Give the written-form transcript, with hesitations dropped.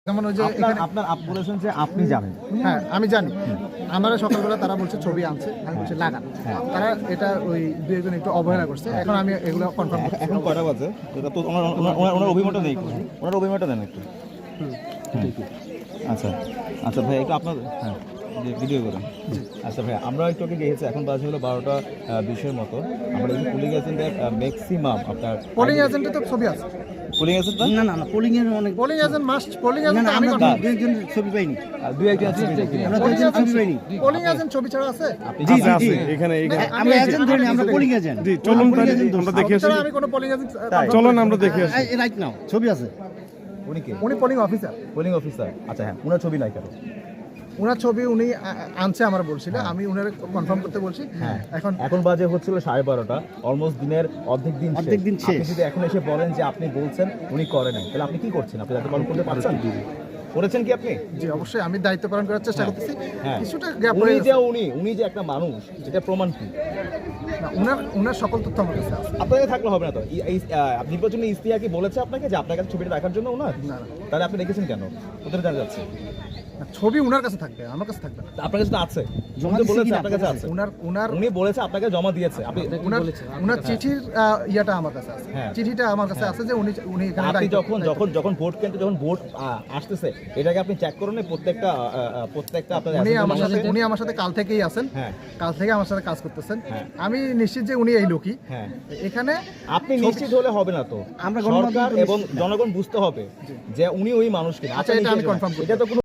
যেমন ওই যে আপনার বলেছেন যে আপনি জানেন। হ্যাঁ আমি জানি। আমার সকালবেলা তারা বলছে ছবি আনছে, আমি বলছি লাগান। তারা এটা ওই দুই একজন একটু অবহেলা করছে। এখন আমি এগুলো কনফার্ম করছি। এখন কয়টা বাজে? এটা তো ওনার অভিমতটা নেই। ওনার অভিমতটা দেন একটু। আচ্ছা আচ্ছা ভাই একটু আপনার হ্যাঁ ভিডিও করেন। আচ্ছা ভাই আমরা একটু আগে গিয়েছি, এখন বাজে হলো 12টা 20-এর মতো। আমরা এই পোলিং এজেন্টের ম্যাক্সিমাম আপনার পোলিং এজেন্টে তো ছবি আছে। পোলিং এজেন্ট না না না পোলিং এর অনেক পোলিং এজেন্ট মাস্ট, পোলিং না এজেন্ট না আমি আমরা কনফার্ম দুই একজন ছবি পাইনি। দুই একজন আছে আমরা দুই একজন ছবি পাইনি। পোলিং এজেন্ট ছবি ছাড়া আছে। জি জি জি এখানে আমরা এজেন্ট ধরি আমরা পোলিং এজেন্ট। জি চলুন তাহলে আমরা দেখে আসি। আমি কোনো পোলিং এজেন্ট চলুন আমরা দেখে আসি। রাইট নাও ছবি আছে। উনি কে? উনি পোলিং অফিসার। Polling officer. আচ্ছা হ্যাঁ ওনার ছবি নাই কেন? ওনার ছবি উনি আনছে আমার বলছিল, আমি ওনার কনফার্ম করতে বলছি। এখন বাজে হচ্ছিল 12:30, অলমোস্ট দিনের অর্ধেক দিন শেষ। আপনি যদি এখন এসে বলেন যে আপনি বলছেন উনি করে নাই, তাহলে আপনি কি করছেন? আপনি যাতে পালন করতে পারছেন? করেছেন কি আপনি? জি অবশ্যই আমি দায়িত্ব পালন করার চেষ্টা করতেছি। কিছুটা গ্যাপ উনি হয়ে যে উনি যে একটা মানুষ, এটা প্রমাণ কি? ওনার সকল তথ্য আমার কাছে আছে। আপনাকে থাকলে হবে না তো। নির্বাচনী ইস্তিহার কি বলেছে আপনাকে যে আপনার কাছে ছবিটা দেখার জন্য ওনার? না না, তাহলে আপনি দেখেছেন কেন? ওদের জানা যাচ্ছে ছবি ওনার কাছে থাকবে, আমার কাছে থাকবে না। আপনার কাছে তো আছে। জমা উনি তো দিয়েছে বলেছে কিনা আপনার কাছে আছে। উনি বলেছে আপনাকে জমা দিয়েছে। আপনি ওনার চিঠির ইয়াটা আমার কাছে আছে। চিঠিটা আমার কাছে আছে যে উনি এখানে আপনি দায়িত্ব- যখন ভোট কেন্দ্রে যখন ভোট আসতেছে, এটাকে আপনি চেক করুন প্রত্যেকটা আপনার উনি আমার সাথে কাল থেকেই আছেন। হ্যাঁ। কাল থেকে আমার সাথে কাজ করতেছেন। হ্যাঁ। আমি নিশ্চিত যে উনি এই লোকই। হ্যাঁ। এখানে আপনি নিশ্চিত হলে হবে না তো। আমরা সরকার এবং জনগণ বুঝতে হবে যে উনি ওই মানুষ কিনা। আচ্ছা, এটা আমি confirm করতে এটা তো কোনো